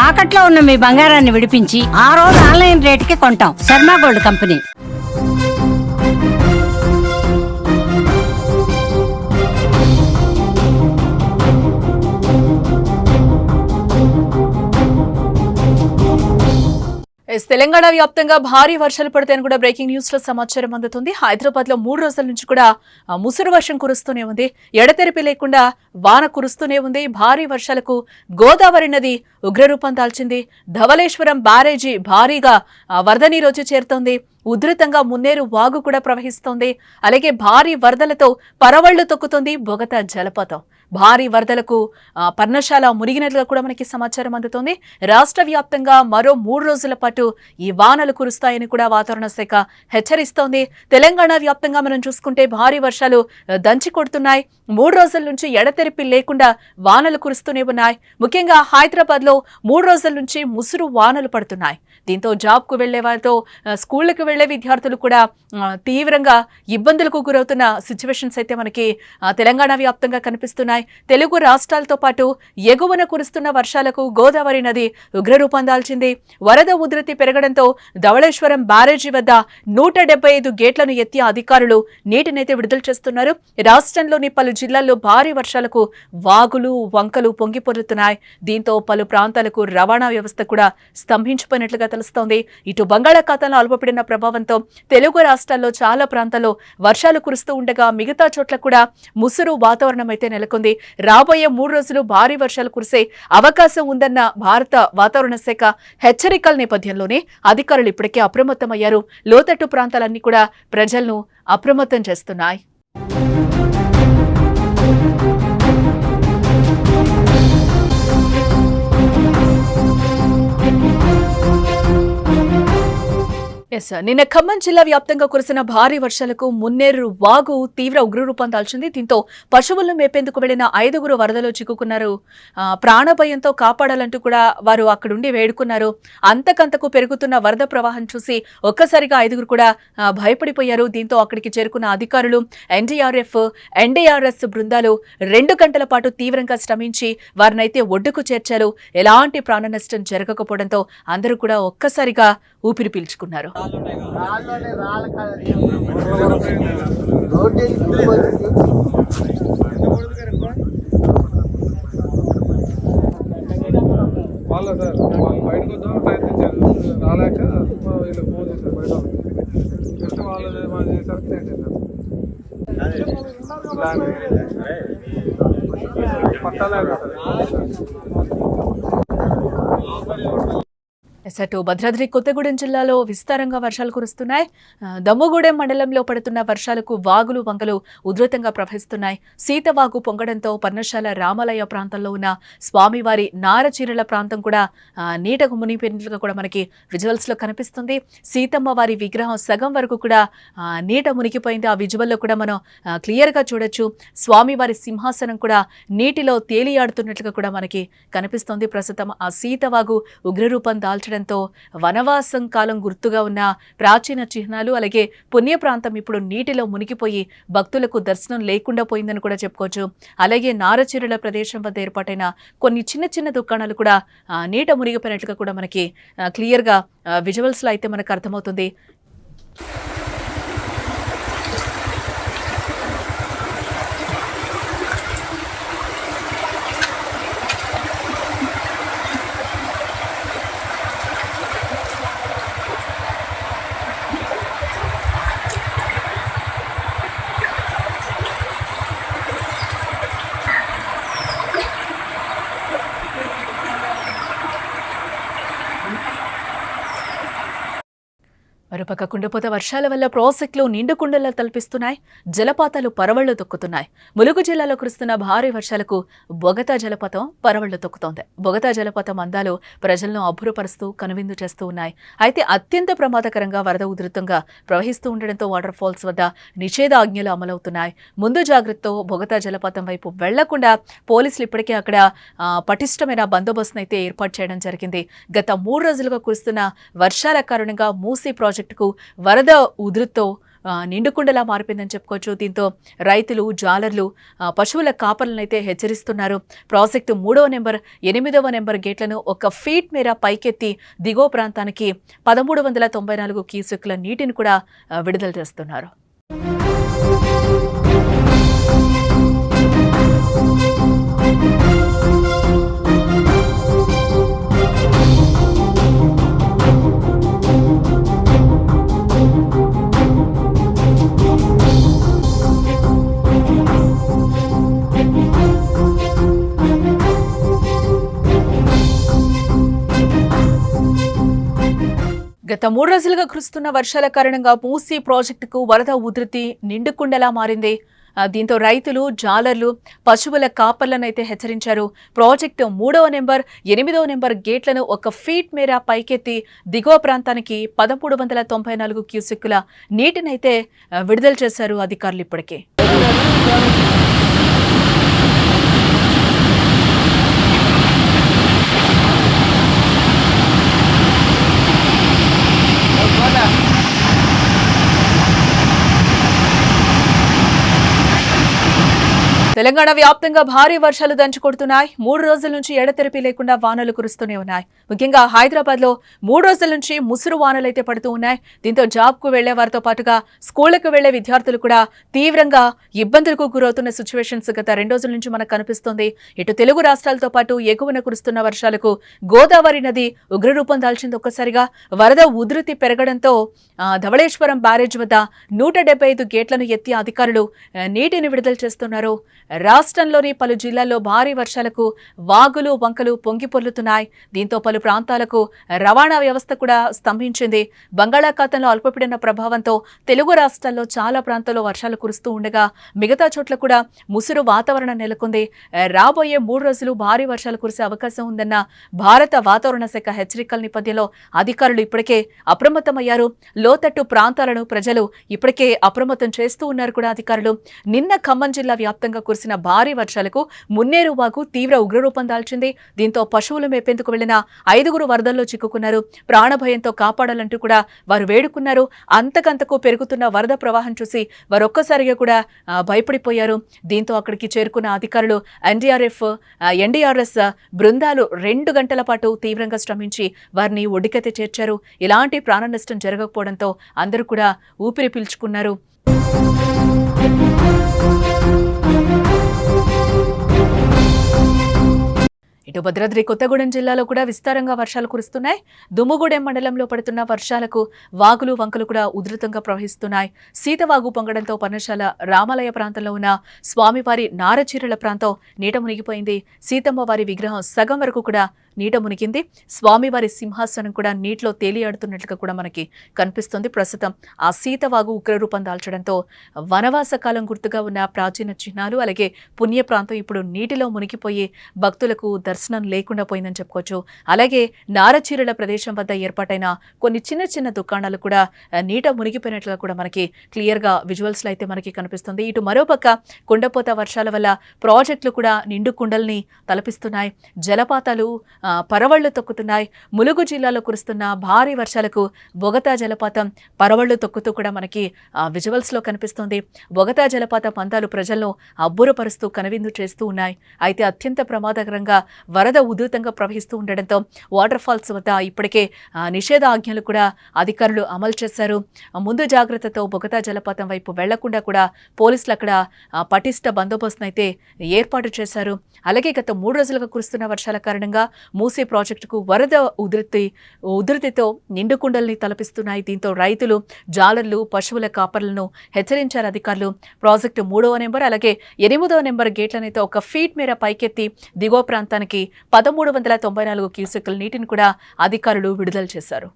తాకట్లో ఉన్న మీ బంగారాన్ని విడిపించి ఆ రోజు ఆన్లైన్ రేటుకి కొంటాం. Sharma gold company. తెలంగాణ వ్యాప్తంగా భారీ వర్షాలు పడతాయని కూడా బ్రేకింగ్ న్యూస్ లో సమాచారం అందుతుంది. హైదరాబాద్ లో 3 రోజుల నుంచి కూడా ముసురు వర్షం కురుస్తూనే ఉంది. ఎడతెరిపి లేకుండా వాన కురుస్తూనే ఉంది. భారీ వర్షాలకు గోదావరి నది ఉగ్రరూపం దాల్చింది. ధవళేశ్వరం బ్యారేజీ భారీగా వరద నీరు వచ్చి చేరుతోంది. ఉధృతంగా మున్నేరు వాగు కూడా ప్రవహిస్తోంది. అలాగే భారీ వరదలతో పరవళ్లు తొక్కుతోంది బొగతా జలపాతం. భారీ వరదలకు పర్ణశాల మునిగినట్లుగా కూడా మనకి సమాచారం అందుతోంది. రాష్ట్ర వ్యాప్తంగా మరో 3 రోజుల పాటు ఈ వానలు కురుస్తాయని కూడా వాతావరణ శాఖ హెచ్చరిస్తోంది. తెలంగాణ వ్యాప్తంగా మనం చూసుకుంటే భారీ వర్షాలు దంచి కొడుతున్నాయి. 3 రోజుల నుంచి ఎడతెరిపి లేకుండా వానలు కురుస్తూనే ఉన్నాయి. ముఖ్యంగా హైదరాబాద్ లో 3 రోజుల నుంచి ముసురు వానలు పడుతున్నాయి. దీంతో జాబ్ కు వెళ్లే వారితో స్కూళ్లకు వెళ్లే విద్యార్థులు కూడా తీవ్రంగా ఇబ్బందులకు గురవుతున్న సిచ్యువేషన్స్ అయితే మనకి తెలంగాణ వ్యాప్తంగా కనిపిస్తున్నాయి. తెలుగు రాష్ట్రాలతో పాటు ఎగువన కురుస్తున్న వర్షాలకు గోదావరి నది ఉగ్రరూపం దాల్చింది. వరద ఉధృతి పెరగడంతో ధవళేశ్వరం బ్యారేజీ వద్ద 175 గేట్లను ఎత్తి అధికారులు నీటినైతే విడుదల చేస్తున్నారు. రాష్ట్రంలోని పలు జిల్లాల్లో భారీ వర్షాలకు వాగులు వంకలు పొంగిపొర్లుతున్నాయి. దీంతో పలు ప్రాంతాలకు రవాణా వ్యవస్థ కూడా స్తంభించిపోయినట్లుగా తెలుస్తోంది. ఇటు బంగాళాఖాతంలో అల్పపడిన ప్రభావంతో తెలుగు రాష్ట్రాల్లో చాలా ప్రాంతాల్లో వర్షాలు కురుస్తూ ఉండగా మిగతా చోట్ల కూడా ముసురు వాతావరణం అయితే నెలకొంది. రాబోయే 3 రోజులు భారీ వర్షాలు కురిసే అవకాశం ఉందన్న భారత వాతావరణ శాఖ హెచ్చరికల నేపథ్యంలోనే అధికారులు ఇప్పటికే అప్రమత్తమయ్యారు. లోతట్టు ప్రాంతాలన్నీ కూడా ప్రజలను అప్రమత్తం చేస్తున్నాయి. నిన్న ఖమ్మం జిల్లా వ్యాప్తంగా కురిసిన భారీ వర్షాలకు మున్నేరు వాగు తీవ్ర ఉగ్రరూపం దాల్చింది. దీంతో పశువులను మేపేందుకు వెళ్లిన 5గురు వరదలో చిక్కుకున్నారు. ప్రాణభయంతో కాపాడాలంటూ కూడా వారు అక్కడుండి వేడుకున్నారు. అంతకంతకు పెరుగుతున్న వరద ప్రవాహం చూసి ఒక్కసారిగా 5గురు కూడా భయపడిపోయారు. దీంతో అక్కడికి చేరుకున్న అధికారులు ఎన్డీఆర్ఎఫ్, ఎన్డీఆర్ఎస్ బృందాలు 2 గంటల పాటు తీవ్రంగా శ్రమించి వారినైతే ఒడ్డుకు చేర్చారు. ఎలాంటి ప్రాణ నష్టం జరగకపోవడంతో అందరూ కూడా ఒక్కసారిగా ఊపిరి పీల్చుకున్నారు. వాళ్ళ సార్ వాళ్ళు బయటకు వద్దామని ప్రయత్నించారు, రాలేక వీళ్ళు ఫోన్ చేశారు. బయట జస్ట్ వాళ్ళు చేసరికి పట్టాలేదు అటు భద్రాద్రి కొత్తగూడెం జిల్లాలో విస్తారంగా వర్షాలు కురుస్తున్నాయి. దమ్ముగూడెం మండలంలో పడుతున్న వర్షాలకు వాగులు వంకలు ఉధృతంగా ప్రవహిస్తున్నాయి. సీతవాగు పొంగడంతో పర్ణశాల రామాలయ ప్రాంతంలో ఉన్న స్వామివారి నారచీరల ప్రాంతం కూడా నీటకు మునిగిపోయినట్లుగా కూడా మనకి విజువల్స్ లో కనిపిస్తుంది. సీతమ్మ వారి విగ్రహం సగం వరకు కూడా నీట మునిగిపోయింది. ఆ విజువల్లో కూడా మనం క్లియర్ గా చూడొచ్చు. స్వామివారి సింహాసనం కూడా నీటిలో తేలియాడుతున్నట్లుగా కూడా మనకి కనిపిస్తుంది. ప్రస్తుతం ఆ సీతవాగు ఉగ్రరూపం దాల్చడంతో వనవాసం కాలం గుర్తుగా ఉన్న ప్రాచీన చిహ్నాలు అలాగే పుణ్య ప్రాంతం ఇప్పుడు నీటిలో మునిగిపోయి భక్తులకు దర్శనం లేకుండా పోయిందని కూడా చెప్పుకోవచ్చు. అలాగే నారచీరల ప్రదేశం వద్ద ఏర్పాటైన కొన్ని చిన్న చిన్న దుకాణాలు కూడా నీట మునిగిపోయినట్లుగా కూడా మనకి క్లియర్ గా విజువల్స్ లో అయితే మనకు అర్థమవుతుంది. మరోపక్క కుండపోత వర్షాల వల్ల ప్రాజెక్టులు నిండుకుండలా తలపిస్తున్నాయి. జలపాతాలు పరవళ్లు తొక్కుతున్నాయి. ములుగు జిల్లాలో కురుస్తున్న భారీ వర్షాలకు బొగతా జలపాతం పరవళ్లు తొక్కుతోంది. బొగతా జలపాతం అందాలు ప్రజలను అబ్బురపరుస్తూ కనువిందు చేస్తూ ఉన్నాయి. అయితే అత్యంత ప్రమాదకరంగా వరద ఉధృతంగా ప్రవహిస్తూ ఉండడంతో వాటర్ ఫాల్స్ వద్ద నిషేధాజ్ఞలు అమలవుతున్నాయి. ముందు జాగ్రత్తతో బొగతా జలపాతం వైపు వెళ్లకుండా పోలీసులు ఇప్పటికే అక్కడ పటిష్టమైన బందోబస్తును అయితే ఏర్పాటు చేయడం జరిగింది. గత 3 రోజులుగా కురుస్తున్న వర్షాల కారణంగా మూసీ ప్రాజెక్టుకు వరద ఉధృతితో నిండుకుండలా మారిపోయిందని చెప్పుకోవచ్చు. దీంతో రైతులు, జాలర్లు, పశువుల కాపర్లను అయితే హెచ్చరిస్తున్నారు. ప్రాజెక్టు 3వ నెంబర్, 8వ నెంబర్ గేట్లను ఒక ఫీట్ మేర పైకెత్తి దిగువ ప్రాంతానికి 1394 క్యూసెక్కుల నీటిని కూడా విడుదల చేస్తున్నారు. గత 3 రోజులుగా కురుస్తున్న వర్షాల కారణంగా మూసీ ప్రాజెక్టుకు వరద ఉధృతి నిండుకుండలా మారింది. దీంతో రైతులు, జాలర్లు, పశువుల కాపర్లను అయితే హెచ్చరించారు. ప్రాజెక్టు 3వ నెంబర్, 8వ నెంబర్ గేట్లను ఒక ఫీట్ మేర పైకెత్తి దిగువ ప్రాంతానికి 1394 క్యూసెక్కుల నీటినైతే విడుదల చేశారు అధికారులు ఇప్పటికే. తెలంగాణ వ్యాప్తంగా భారీ వర్షాలు దంచుకొడుతున్నాయి. 3 రోజుల నుంచి ఎడతెరిపి లేకుండా వానలు కురుస్తూనే ఉన్నాయి. ముఖ్యంగా హైదరాబాద్ లో 3 రోజుల నుంచి ముసురు వానలైతే పడుతూ ఉన్నాయి. దీంతో జాబ్ కు వెళ్లే వారితో పాటుగా స్కూళ్లకు వెళ్లే విద్యార్థులు కూడా తీవ్రంగా ఇబ్బందులకు గురవుతున్న సిచ్యువేషన్స్ గత 2 రోజుల నుంచి మనకు కనిపిస్తుంది. ఇటు తెలుగు రాష్ట్రాలతో పాటు ఎగువన కురుస్తున్న వర్షాలకు గోదావరి నది ఉగ్రరూపం దాల్చింది. ఒక్కసారిగా వరద ఉధృతి పెరగడంతో ధవళేశ్వరం బ్యారేజ్ వద్ద 175 గేట్లను ఎత్తి అధికారులు నీటిని విడుదల చేస్తున్నారు. రాష్ట్రంలోని పలు జిల్లాల్లో భారీ వర్షాలకు వాగులు, వంకలు పొంగి పొర్లుతున్నాయి. దీంతో పలు ప్రాంతాలకు రవాణా వ్యవస్థ కూడా స్తంభించింది. బంగాళాఖాతంలో అల్పపీడన ప్రభావంతో తెలుగు రాష్ట్రాల్లో చాలా ప్రాంతాల్లో వర్షాలు కురుస్తూ ఉండగా మిగతా చోట్ల కూడా ముసురు వాతావరణం నెలకొంది. రాబోయే 3 రోజులు భారీ వర్షాలు కురిసే అవకాశం ఉందన్న భారత వాతావరణ శాఖ హెచ్చరికల నేపథ్యంలో అధికారులు ఇప్పటికే అప్రమత్తమయ్యారు. లోతట్టు ప్రాంతాలను ప్రజలు ఇప్పటికే అప్రమత్తం చేస్తూ ఉన్నారు కూడా అధికారులు. నిన్న ఖమ్మం జిల్లా వ్యాప్తంగా కురిసిన భారీ వర్షాలకు మున్నేరు వాగు తీవ్ర ఉగ్రరూపం దాల్చింది. దీంతో పశువులు మేపేందుకు వెళ్లిన 5గురు వరదల్లో చిక్కుకున్నారు. ప్రాణభయంతో కాపాడాలంటూ కూడా వారు వేడుకున్నారు. అంతకంతకు పెరుగుతున్న వరద ప్రవాహం చూసి వారు ఒక్కసారిగా కూడా భయపడిపోయారు. దీంతో అక్కడికి చేరుకున్న అధికారులు ఎన్డీఆర్ఎఫ్, ఎన్డీఆర్ఎస్ బృందాలు 2 గంటల పాటు తీవ్రంగా శ్రమించి వారిని ఒడ్డుకైతే చేర్చారు. ఇలాంటి ప్రాణ నష్టం జరగకపోవడంతో అందరూ కూడా ఊపిరి పీల్చుకున్నారు. ఇటు భద్రాద్రి కొత్తగూడెం జిల్లాలో కూడా విస్తారంగా వర్షాలు కురుస్తున్నాయి. దుమ్ముగూడెం మండలంలో పడుతున్న వర్షాలకు వాగులు, వంకలు కూడా ఉధృతంగా ప్రవహిస్తున్నాయి. సీతవాగు పొంగడంతో పర్ణశాల రామాలయ ప్రాంతంలో ఉన్న స్వామివారి నారచీరల ప్రాంతం నీట మునిగిపోయింది. సీతమ్మ వారి విగ్రహం సగం వరకు కూడా నీట మునిగింది. స్వామివారి సింహాసనం కూడా నీటిలో తేలియాడుతున్నట్లుగా కూడా మనకి కనిపిస్తుంది. ప్రస్తుతం ఆ సీతవాగు ఉగ్రరూపం దాల్చడంతో వనవాస కాలం గుర్తుగా ఉన్న ప్రాచీన చిహ్నాలు, అలాగే పుణ్య ప్రాంతం ఇప్పుడు నీటిలో మునిగిపోయి భక్తులకు దర్శనం లేకుండా పోయిందని చెప్పుకోవచ్చు. అలాగే నారచీరల ప్రదేశం వద్ద ఏర్పాటైన కొన్ని చిన్న చిన్న దుకాణాలు కూడా నీట మునిగిపోయినట్లుగా కూడా మనకి క్లియర్ గా విజువల్స్ లో అయితే మనకి కనిపిస్తుంది. ఇటు మరోపక్క కుండపోత వర్షాల వల్ల ప్రాజెక్టులు కూడా నిండు కుండల్ని తలపిస్తున్నాయి. జలపాతాలు పరవళ్లు తొక్కుతున్నాయి. ములుగు జిల్లాలో కురుస్తున్న భారీ వర్షాలకు బొగతా జలపాతం పరవళ్లు తొక్కుతూ కూడా మనకి విజువల్స్ లో కనిపిస్తుంది. బొగతా జలపాత పంతాలు ప్రజలను అబ్బురపరుస్తూ కనువిందు చేస్తూ ఉన్నాయి. అయితే అత్యంత ప్రమాదకరంగా వరద ఉధృతంగా ప్రవహిస్తూ ఉండడంతో వాటర్ ఫాల్స్ వద్ద ఇప్పటికే నిషేధాజ్ఞలు కూడా అధికారులు అమలు చేశారు. ముందు జాగ్రత్తతో బొగతా జలపాతం వైపు వెళ్లకుండా కూడా పోలీసులు అక్కడ పటిష్ట బందోబస్తును అయితే ఏర్పాటు చేశారు. అలాగే గత 3 రోజులుగా కురుస్తున్న వర్షాల కారణంగా మూసీ ప్రాజెక్టుకు వరద ఉధృతితో నిండుకుండల్ని తలపిస్తున్నాయి. దీంతో రైతులు, జాలర్లు, పశువుల కాపర్లను హెచ్చరించారు అధికారులు. ప్రాజెక్టు 3వ నెంబర్, అలాగే 8వ నెంబర్ గేట్లనైతే ఒక ఫీట్ మేర పైకెత్తి దిగువ ప్రాంతానికి 1394 క్యూసెక్కుల నీటిని కూడా అధికారులు విడుదల చేశారు.